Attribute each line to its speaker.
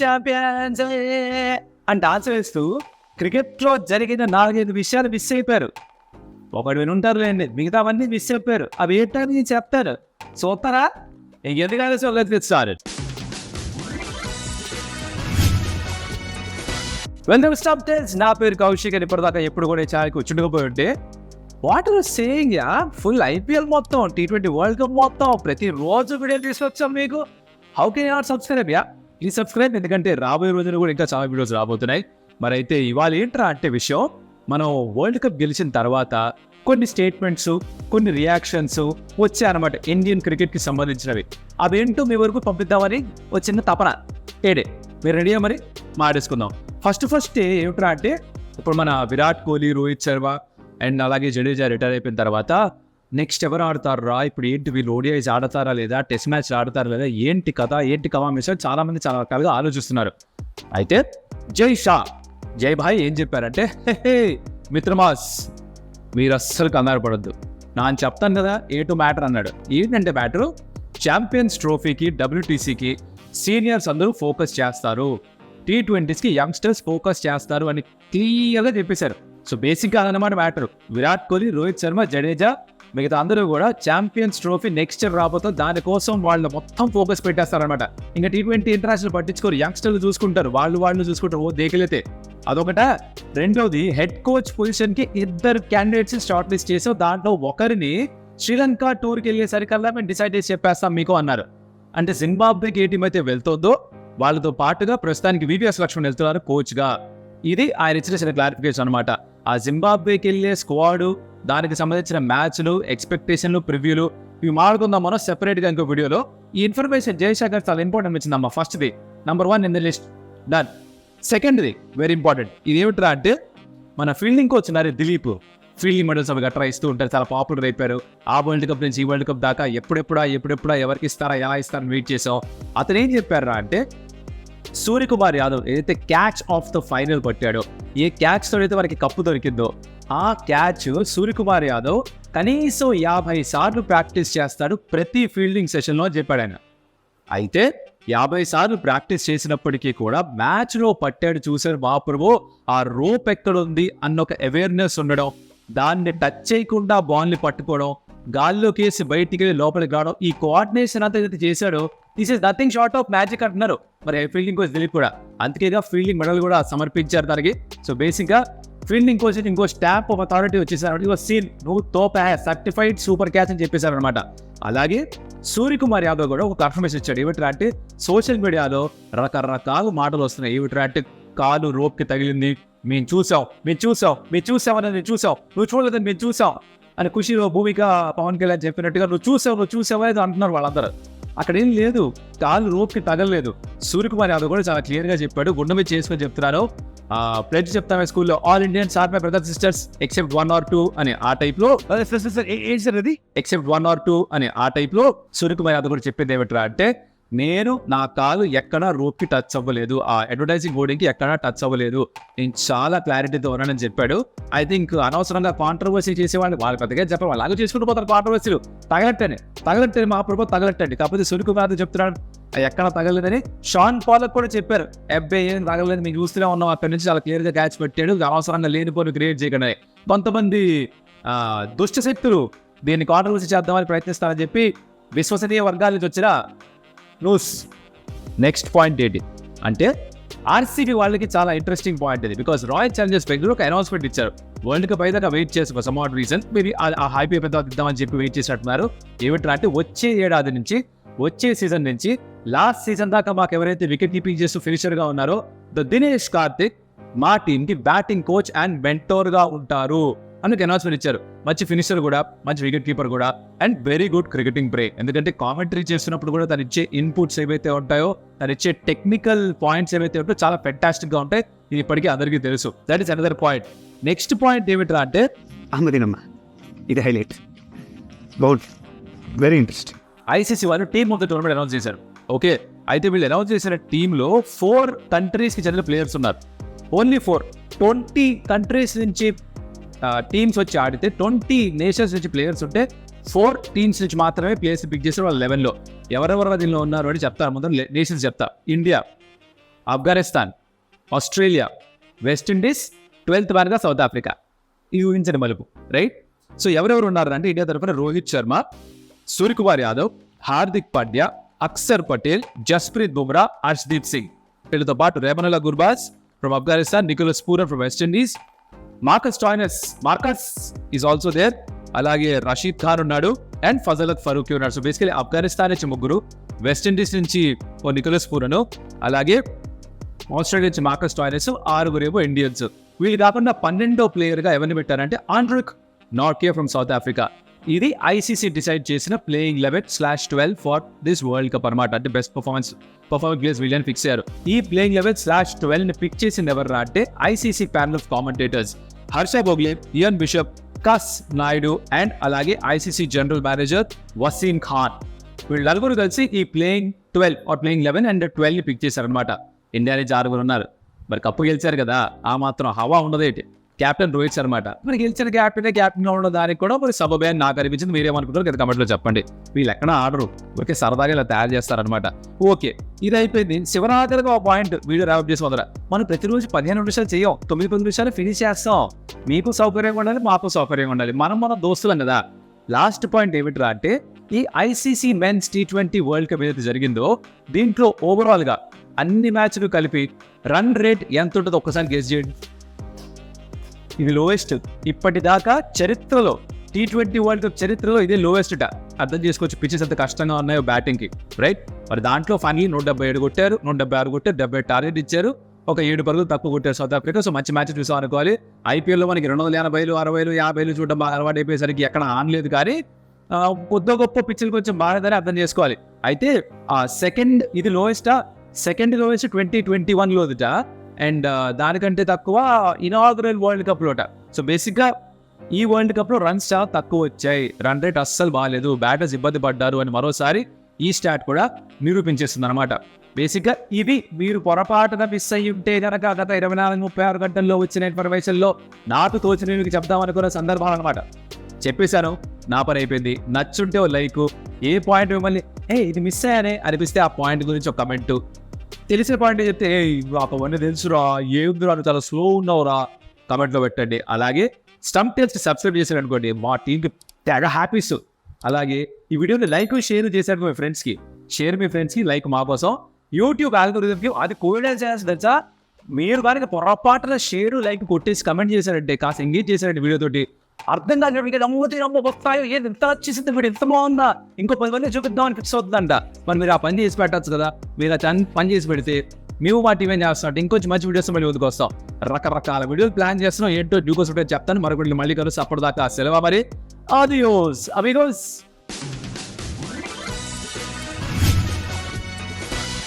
Speaker 1: Champions అని dance వేస్తూ క్రికెట్లో జరిగిన 4-5 విషయాలు మిస్ అయిపోయారు. ఒకటి వినుంటారులేండి, మిగతావన్నీ మిస్ అయిపోయారు. అవి ఏంటని చెప్తారు, చూస్తారా? ఇంకెందుకైనా so let's get started. Welcome stop tells. నా పేరు కౌశిక్ అని ఇప్పటిదాకా ఎప్పుడు కూడా ఛానల్కి వచ్చుండకపోయి ఉంటే వాట్ ఆర్ సేయింగ్ యా, ఫుల్ ఐపీఎల్ మొత్తం, T20 వరల్డ్ కప్ మొత్తం ప్రతిరోజు వీడియో తీసుకొచ్చాం మీకు. How can you not subscribe యా? ప్లీజ్ సబ్స్క్రైబ్, ఎందుకంటే రాబోయే రోజులు కూడా ఇంకా చాలా వీడియోస్ రాబోతున్నాయి. మరి అయితే ఇవాళ ఏంట్రా అంటే విషయం, మనం వరల్డ్ కప్ గెలిచిన తర్వాత కొన్ని స్టేట్మెంట్స్, కొన్ని రియాక్షన్స్ వచ్చాయన్నమాట ఇండియన్ క్రికెట్కి సంబంధించినవి. అవేంటో మీ వరకు పంపిద్దామని ఒక చిన్న తపన. ఏడే మీరు రెడీయా? మరి మాట్లాడుకుందాం. ఫస్ట్ ఏమిట్రా అంటే, ఇప్పుడు మన విరాట్ కోహ్లీ, రోహిత్ శర్మ అండ్ అలాగే జడేజా రిటైర్ అయిపోయిన తర్వాత నెక్స్ట్ ఎవరు ఆడతారా, ఇప్పుడు ఏంటి వీళ్ళు ఓడిఐస్ ఆడతారా లేదా, టెస్ట్ మ్యాచ్ ఆడతారా లేదా, ఏంటి కథ, ఏంటి కమామేషన్, చాలా మంది చాలా రకాలుగా ఆలోచిస్తున్నారు. అయితే జై భాయ్ ఏం చెప్పారంటే, హే మిత్రమాస్, మీరు అస్సలు కంగారు పడొద్దు, నేను చెప్తాను కదా ఏ టు మ్యాటర్ అన్నాడు. ఏంటంటే మ్యాటరు, ఛాంపియన్స్ ట్రోఫీకి, WTCకి సీనియర్స్ అందరూ ఫోకస్ చేస్తారు, T20స్కి యంగ్స్టర్స్ ఫోకస్ చేస్తారు అని క్లియర్గా చెప్పేశారు. సో బేసిక్గా అదనమాట మ్యాటర్. విరాట్ కోహ్లీ, రోహిత్ శర్మ, జడేజా మిగతా అందరూ కూడా ఛాంపియన్స్ ట్రోఫీ నెక్స్ట్ ఇయర్ రాబోతుంది, దానికోసం వాళ్ళు మొత్తం ఫోకస్ పెట్టేస్తారనమాట. ఇంకా T20 ఇంటర్నేషనల్ పట్టించుకోరు, యంగ్స్టర్లు చూసుకుంటారు, వాళ్ళు చూసుకుంటారు. ఓ దేకలేతే అదొకట. రెండవది, హెడ్ కోచ్ పొజిషన్కి 2 క్యాండిడేట్స్ షార్ట్ లిస్ట్ చేసాం, దాంట్లో ఒకరిని శ్రీలంక టూర్కి వెళ్ళేసరికల్లా మేము డిసైడ్ చేసి చెప్పేస్తాం మీకు అన్నారు. అంటే జింబాబ్వేకి ఏ టీం అయితే వెళ్తుందో వాళ్ళతో పాటుగా ప్రస్తుతానికి VVS లక్ష్మణ్ వెళ్తున్నారు కోచ్గా. ఇది ఆయన ఇచ్చిన చిన్న క్లారిఫికేషన్ అనమాట. ఆ జింబాబ్వేకి వెళ్ళే స్క్వాడ్, దానికి సంబంధించిన మ్యాచ్లు, ఎక్స్పెక్టేషన్లు, ప్రివ్యూలు ఇవి మాడుకుందాం మనం సెపరేట్గా ఇంకో వీడియోలో. ఈ ఇన్ఫర్మేషన్ జయశేఖర్ చాలా ఇంపార్టెంట్ వచ్చిందమ్మా. ఫస్ట్ది number 1 in the list done. సెకండ్ది వెరీ ఇంపార్టెంట్, ఇది ఏమిట్రా అంటే, మన ఫీల్డింగ్ కోచ్ ఉన్నారు దిలీప్, ఫీల్డింగ్ మెడల్స్ అవి గట్రా ఇస్తూ ఉంటారు, చాలా పాపులర్ అయిపోయారు. ఆ వరల్డ్ కప్ నుంచి ఈ వరల్డ్ కప్ దాకా ఎప్పుడెప్పుడా ఎవరికి ఇస్తారా, ఎలా ఇస్తారని వెయిట్ చేసాం. అతను ఏం చెప్పారా అంటే, సూర్యకుమార్ యాదవ్ ఏదైతే క్యాచ్ ఆఫ్ ద ఫైనల్ కొట్టాడో, ఏ క్యాచ్ తోడైతే వారికి కప్పు దొరికిందో, ఆ క్యాచ్ సూర్యకుమార్ యాదవ్ కనీసం 50 సార్లు ప్రాక్టీస్ చేస్తాడు ప్రతి ఫీల్డింగ్ సెషన్లో అని చెప్పాడు ఆయన. అయితే 50 సార్లు ప్రాక్టీస్ చేసినప్పటికీ కూడా మ్యాచ్లో పట్టాడు చూసారు మహాప్రభు, ఆ రోప్ ఎక్కడుంది అన్న ఒక అవేర్నెస్ ఉండడం, దాన్ని టచ్ చేయకుండా బాల్ని పట్టుకోవడం, గాల్లోకి వేసి బయటికి వెళ్ళి లోపలికి రావడం, ఈ కోఆర్డినేషన్ అంతా ఏదైతే చేశాడో, this is nothing short of magic అంటున్నారు మరి ఫీల్డింగ్ కోచ్ దిలీప్ కూడా. అందుకేగా ఫీల్డింగ్ మెడల్ కూడా సమర్పించారు దానికి. సో బేసిక్గా ఫీల్డింగ్ కోచ్ ఇంకో స్టాంప్ ఆఫ్ అథారిటీ వచ్చేసారు, సీన్ నువ్వు తోప సర్టిఫైడ్ సూపర్ క్యాచ్ అని చెప్పేశారు అనమాట. అలాగే సూర్యకుమార్ యాదవ్ కూడా ఒక కన్ఫర్మేషన్ ఇచ్చాడు. ఏమిట్రా అంటే, సోషల్ మీడియాలో రకరకాల మాటలు వస్తున్నాయి. ఏమిట్రా అంటే, కాలు రోప్కి తగిలింది, మేము చూసాం అని, నేను చూసాం, నువ్వు చూడలేదని మేము చూసాం అని ఖుషిలో భూమిక పవన్ కళ్యాణ్ చెప్పినట్టుగా నువ్వు చూసావు అనేది అంటున్నారు వాళ్ళందరూ. అక్కడ ఏం లేదు, కాలు రోప్కి తగలలేదు. సూర్యకుమార్ యాదవ్ కూడా చాలా క్లియర్గా చెప్పాడు, గుండె మీద చేసుకొని చెప్తున్నాను, ప్లెడ్జ్ చెప్తామే స్కూల్లో, all Indians are my brothers sisters except 1 or 2 అని ఆ టైప్లో, ఎక్సెప్ట్ 1 or 2 అని ఆ టైప్లో సూర్యకుమార్ యాదవ్ కూడా చెప్పింది ఏమిట్రా అంటే, నేను నా కాలు ఎక్కడా రోప్కి టచ్ అవ్వలేదు, ఆ అడ్వర్టైజింగ్ హోర్డింగ్కి ఎక్కడా టచ్ అవ్వలేదు, నేను చాలా క్లారిటీతో ఉన్నానని చెప్పాడు. ఐ థింక్ అనవసరంగా కాంట్రవర్సీ చేసేవాళ్ళు వాళ్ళు పెద్దగా చెప్పారు, వాళ్ళు అలాగే చేసుకుంటూ పోతారు కాంట్రవర్సీలు. తగలట్టండి మహాప్రభు తగలట్టండి. కాకపోతే సూర్యకుమార్ యాదవ్ చెప్తున్నాడు ఎక్కడ తగలేదని. షాన్ పాలక్ కూడా చెప్పారు, అబ్బాయి ఏం తగలేదు, మేము చూస్తూనే ఉన్నాం, అక్కడి నుంచి చాలా క్లియర్గా క్యాచ్ పెట్టాడు, అనవసరంగా లేనిపోని క్రియేట్ చేయకుండా. కొంతమంది దుష్ట శక్తులు దీన్ని కాంట్రవర్సీ చేద్దామని ప్రయత్నిస్తారని చెప్పి విశ్వసనీయ వర్గాల నుంచి వచ్చిన న్యూస్. నెక్స్ట్ పాయింట్ ఏంటి అంటే, RCB వాళ్ళకి చాలా ఇంట్రెస్టింగ్ పాయింట్ ఇది. బికాస్ రాయల్ ఛాలెంజర్స్ బెంగళూరు ఒక అనౌన్స్మెంట్ ఇచ్చారు, వరల్డ్ కప్ అయిదాకా వెయిట్ చేసి for some odd reason maybe ఆ హైప్ అయిపోయిన తర్వాత ఇద్దామని చెప్పి వెయిట్ చేసినట్టున్నారు. ఏమిటంటే అంటే, వచ్చే ఏడాది నుంచి, వచ్చే సీజన్ నుంచి లాస్ట్ సీజన్ దాకా మాకు ఎవరైతే వికెట్ కీపింగ్ చేస్తూ ఫినిషర్గా ఉన్నారో దినేష్ కార్తిక్ మా టీంకి బ్యాటింగ్ కోచ్ అండ్ మెంటోర్గా ఉంటారు అని అనౌన్స్మెంట్ ఇచ్చారు. మంచి ఫినిషర్ కూడా, మంచి వికెట్ కీపర్ కూడా, and very good cricketing brain. ఎందుకంటే కామెంటరీ చేస్తున్నప్పుడు కూడా తను ఇచ్చే ఇన్పుట్స్ ఏవైతే ఉంటాయో, తను ఇచ్చే టెక్నికల్ పాయింట్స్ ఏవైతే ఉంటాయో చాలా ఫెంటాస్టిక్గా ఉంటాయి. ఇది ఇప్పటికీ అందరికీ తెలుసు. That is another point. Next point ఏమిట్రా అంటే,
Speaker 2: అహ్మదీనమ్మ, ఇది highlight, bowl very interesting.
Speaker 1: ICC వాళ్ళు team of the tournament announce చేశారు. ఓకే, అయితే వీళ్ళు అనౌన్స్ చేసిన టీంలో 4 కంట్రీస్కి చెందిన ప్లేయర్స్ ఉన్నారు. ఓన్లీ 4. 20 కంట్రీస్ నుంచి టీమ్స్ వచ్చి ఆడితే 20 నేషన్స్ నుంచి ప్లేయర్స్ ఉంటే 4 టీమ్స్ నుంచి మాత్రమే ప్లేయర్స్ పిక్ చేశారు వాళ్ళ 11లో. ఎవరెవరు దీనిలో ఉన్నారు అని చెప్తారు. ముందు నేషన్స్ చెప్తా. India, Afghanistan, Australia, West Indies, 12th మ్యాన్గా సౌత్ ఆఫ్రికా. ఇది ఊహించండి మలుపు, రైట్? సో ఎవరెవరు ఉన్నారంటే ఇండియా తరఫున రోహిత్ శర్మ, సూర్యకుమార్ యాదవ్, హార్దిక్ పాండ్యా, అక్షర్ పటేల్, జస్ప్రీత్ బుమ్రా, హర్షదీప్ సింగ్. వీళ్ళతో పాటు Rahmanullah Gurbaz from Afghanistan, Nicholas Pooran from West Indies, Marcus is also there. అలాగే రషీద్ ఖాన్ ఉన్నాడు అండ్ ఫజలత్ ఫరూకీ ఉన్నాడు. సో బేసికలీ ఆఫ్ఘనిస్తాన్ నుంచి 3, వెస్టిండీస్ నుంచి నికోలస్ పూరన్, అలాగే ఆస్ట్రేలియా నుంచి మార్కస్ స్టాయినస్, 6 ఇండియన్స్. వీళ్ళు కాకుండా 12వ ప్లేయర్గా ఎవరిని పెట్టారంటే Anrich Nortje from South Africa. ఇది ఐసీసీ డిసైడ్ చేసిన playing 11/12 for this world cup అనమాట. అంటే బెస్ట్ పర్ఫార్మెన్స్ ప్లేయర్స్ వీళ్ళని ఫిక్స్ అయ్యారు. ఈ ప్లేయింగ్ 11/12 పిక్ చేసింది ఎవరు అంటే ICC panel of commentators Harsha Bhogle, Ian Bishop, Kass Naidu and అలాగే ICC general manager Waseem Khan. వీళ్ళు నలుగురు కలిసి ఈ ప్లేయింగ్ 11 అండ్ 12 పిక్ చేశారనమాట. ఇండియా నుంచి 6 ఉన్నారు. మరి కప్పు గెలిచారు కదా, ఆ మాత్రం హవా ఉండదేంటి? కెప్టెన్ రోహిత్ శర్మ అట. మరి గెలిచిన క్యాప్టెన్గా ఉన్న దానికి కూడా మరి సబబే అని నాకు అనిపించింది. మీరేమనుకుంటారు కదా కమెంట్లో చెప్పండి. వీళ్ళు ఎక్కడ ఆడరు, ఓకే, సరదాగా ఇలా తయారు చేస్తారనమాట. ఓకే, ఇది అయిపోయింది. శివరాత్రిగా ఒక పాయింట్ వీడియో ర్యాప్ చేసి వదరా. మనం ప్రతిరోజు 15 నిమిషాలు చేయం, 9-10 నిమిషాలు ఫినిష్ చేస్తాం. మీకు సౌకర్యంగా ఉండాలి, మాకు సౌకర్యంగా ఉండాలి. మన దోస్తులం కదా. లాస్ట్ పాయింట్ ఏమిట్రా అంటే ఈ ICC men's T20 world cup ఏదైతే జరిగిందో దీంట్లో ఓవరాల్గా అన్ని మ్యాచ్లు కలిపి రన్ రేట్ ఎంత ఉంటుందో ఒక్కసారి గెస్ చేయండి. ఇది లోయెస్ట్ ఇప్పటిదాకా చరిత్రలో, T20 వరల్డ్ కప్ చరిత్రలో ఇదే లోయెస్ట్. అర్థం చేసుకోవచ్చు పిచెస్ ఎంత కష్టంగా ఉన్నాయో బ్యాటింగ్కి, రైట్? మరి దాంట్లో ఫైనల్ 177 కొట్టారు, 176 కొట్టారు, 70 టార్గెట్ ఇచ్చారు, ఒక 7 పరుగులు తక్కువ కొట్టారు సౌత్ ఆఫ్రికా. సో మంచి మ్యాచ్ చూసాం అనుకోవాలి. ఐపీఎల్లో మనకి 280, 60, 50 చూడడం బాగా అలవాటు అయిపోయేసరికి ఎక్కడ ఆనలేదు. కానీ కొద్ది గొప్ప పిచ్చులు కొంచెం బాగానే అర్థం చేసుకోవాలి. అయితే సెకండ్ ఇది లోయెస్టా? సెకండ్ లోయెస్ట్ 2021లోదిట. అండ్ దానికంటే తక్కువ ఇనాగరల్ వరల్డ్ కప్లోట. సో బేసిక్గా ఈ వరల్డ్ కప్లో రన్స్ చాలా తక్కువ వచ్చాయి, రన్ రేట్ అస్సలు బాగాలేదు, బ్యాటర్స్ ఇబ్బంది పడ్డారు అని మరోసారి ఈ స్టాట్ కూడా నిరూపించేస్తుంది అనమాట. బేసిక్గా ఇవి మీరు పొరపాటున మిస్ అయ్యి ఉంటే కనుక గత 24-36 గంటల్లో వచ్చిన ఇన్ఫర్మేషన్లో నాకు తోచిన మీకు చెప్దామనుకున్న సందర్భాలు అనమాట. చెప్పేశాను, నా పని అయిపోయింది. నచ్చుంటే ఓ లైక్, ఏ పాయింట్ మిమ్మల్ని ఇది మిస్ అయ్యానే అనిపిస్తే ఆ పాయింట్ గురించి ఒక కమెంటు, తెలిసిన పాయింట్ చెప్తే అవన్నీ తెలుసురా, ఏముందిరా చాలా స్లో ఉన్నావురా కమెంట్లో పెట్టండి. అలాగే స్టంప్ టెల్స్కి సబ్స్క్రైబ్ చేశారు అనుకోండి, మా టీంకి తెగ హ్యాపీస్. అలాగే ఈ వీడియోని లైక్ షేర్ చేశారు మీ ఫ్రెండ్స్కి, షేర్ మీ ఫ్రెండ్స్కి, లైక్ మా కోసం. యూట్యూబ్ ఆల్గోరిథంకి అది కోవిడ్ చేయాల్సి తెలుసా? మీరు కానీ పొరపాటున షేర్ లైక్ కొట్టేసి కమెంట్ చేశారంటే, కాస్త ఎంగేజ్ చేశారంటే వీడియోతోటి, అర్థం కాదు వస్తాయో ఏది ఎంత వచ్చేసింది వీడు ఎంత బాగుందా, ఇంకో 10 మంది చూపిద్దాం అని ఫిక్స్ అవుతుందంట. మరి మీరు ఆ పని చేసి పెట్టచ్చు కదా. మీరు ఆ పని చేసి పెడితే మేము మా టీం ఏం చేస్తాం, ఇంకొంచెం మంచి వీడియోస్ మళ్ళీ ముందుకు వస్తాం. రకరకాల వీడియోలు ప్లాన్ చేస్తున్నాం. ఏంటో డ్యూకోస్ ఉంటే చెప్తాను. మరొకటి మళ్ళీ కలుసి అప్పటిదాకా సెలవు. మరి ఆడియోస్ అమిగోస్.